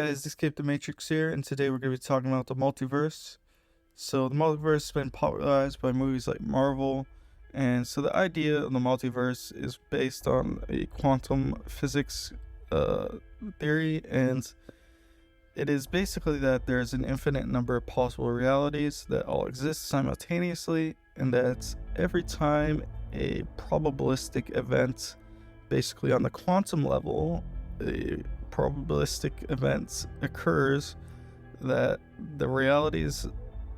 Guys, Escape the Matrix here, and today we're going to be talking about the multiverse. So, the multiverse has been popularized by movies like Marvel, and so the idea of the multiverse is based on a quantum physics theory, and it is basically that there's an infinite number of possible realities that all exist simultaneously, and that every time a probabilistic event, basically on the quantum level, a probabilistic event occurs, that the realities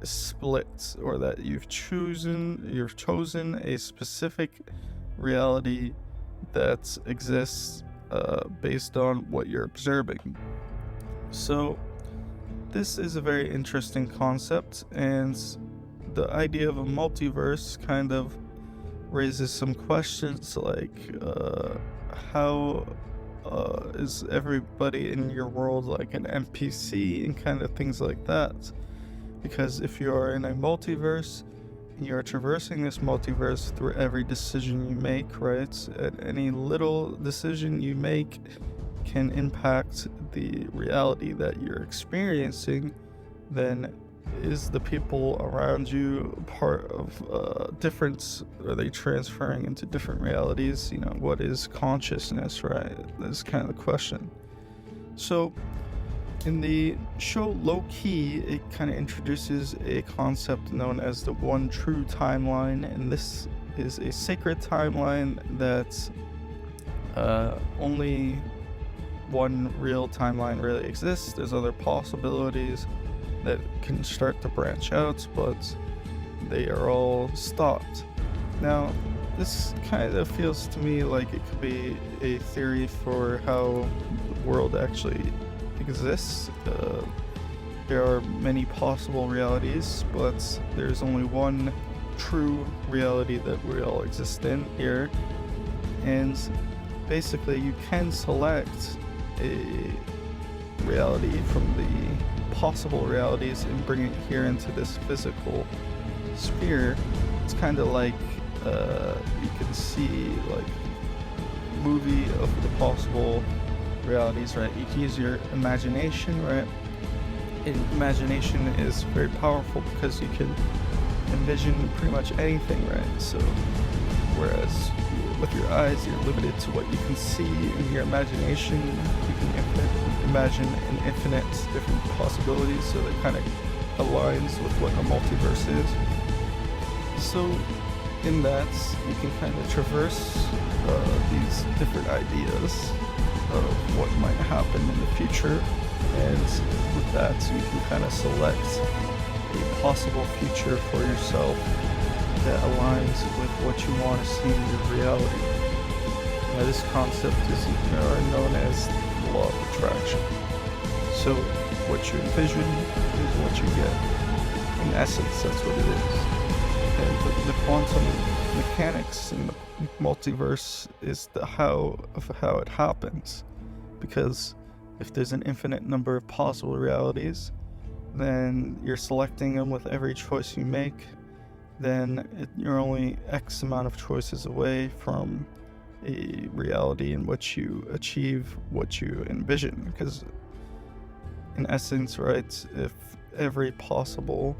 split, or that you've chosen a specific reality that exists based on what you're observing. So this is a very interesting concept, and the idea of a multiverse kind of raises some questions like how is everybody in your world like an NPC and kind of things like that? Because if you are in a multiverse, you are traversing this multiverse through every decision you make, right? And any little decision you make can impact the reality that you're experiencing. Then is the people around you part of different, are they transferring into different realities? You know, what is consciousness, right? That's kind of the question. So in the show Low Key, it kind of introduces a concept known as the one true timeline, and this is a sacred timeline that only one real timeline really exists. There's other possibilities that can start to branch out, but they are all stopped. Now, this kind of feels to me like it could be a theory for how the world actually exists. There are many possible realities, but there's only one true reality that we all exist in here. And basically, you can select a reality from the possible realities and bring it here into this physical sphere. It's kind of like you can see like movie of the possible realities, right? You can use your imagination, right? And imagination is very powerful because you can envision pretty much anything, right? So whereas with your eyes you're limited to what you can see, in your imagination you can imagine an infinite different possibilities, so that kind of aligns with what a multiverse is. So in that, you can kind of traverse these different ideas of what might happen in the future, and with that you can kind of select a possible future for yourself that aligns with what you want to see in your reality. Now, this concept is known as the law of attraction. So what you envision is what you get. In essence, that's what it is. And the quantum mechanics in the multiverse is the how it happens. Because if there's an infinite number of possible realities, then you're selecting them with every choice you make. Then you're only X amount of choices away from a reality in which you achieve what you envision. Because in essence, right, if every possible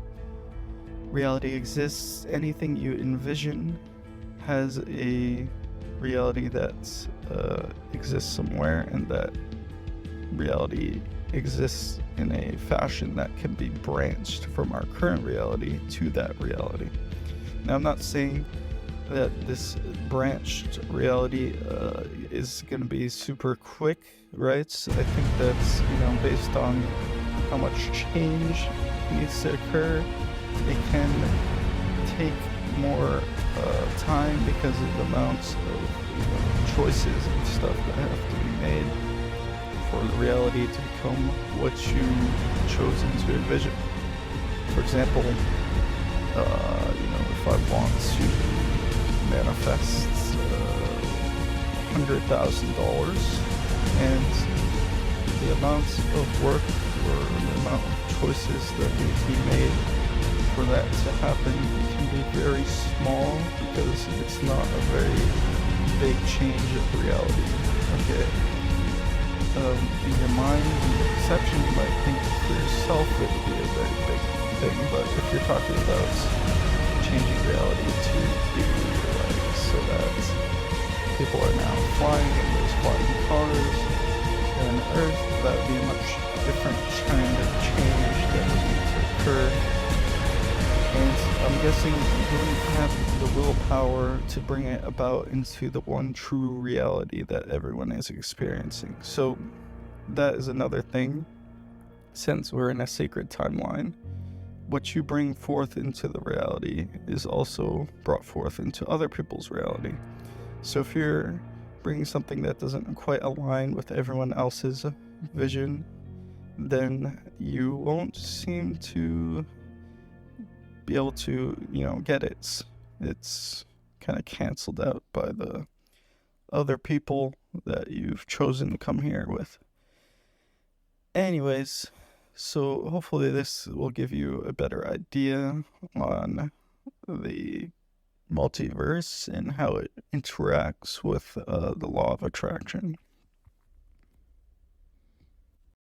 reality exists, anything you envision has a reality that exists somewhere, and that reality exists in a fashion that can be branched from our current reality to that reality. Now, I'm not saying that this branched reality is going to be super quick, right? I think that's, based on how much change needs to occur, it can take more time because of the amounts of choices and stuff that have to be made for the reality to become what you've chosen to envision. For example, if I want to manifest $100,000, and the amount of work or the amount of choices that need to be made for that to happen can be very small, because it's not a very big change of reality. Okay. in your mind and your perception, you might think for yourself it would be a very big thing, but if you're talking about changing reality to be like so that people are now flying and there's flying cars on Earth, that would be a much different kind of change that would need to occur. And I'm guessing you wouldn't have the willpower to bring it about into the one true reality that everyone is experiencing. So that is another thing. Since we're in a sacred timeline, what you bring forth into the reality is also brought forth into other people's reality. So if you're bringing something that doesn't quite align with everyone else's vision, then you won't seem to be able to, get it. It's kind of canceled out by the other people that you've chosen to come here with. Anyways, so hopefully this will give you a better idea on the multiverse and how it interacts with the law of attraction.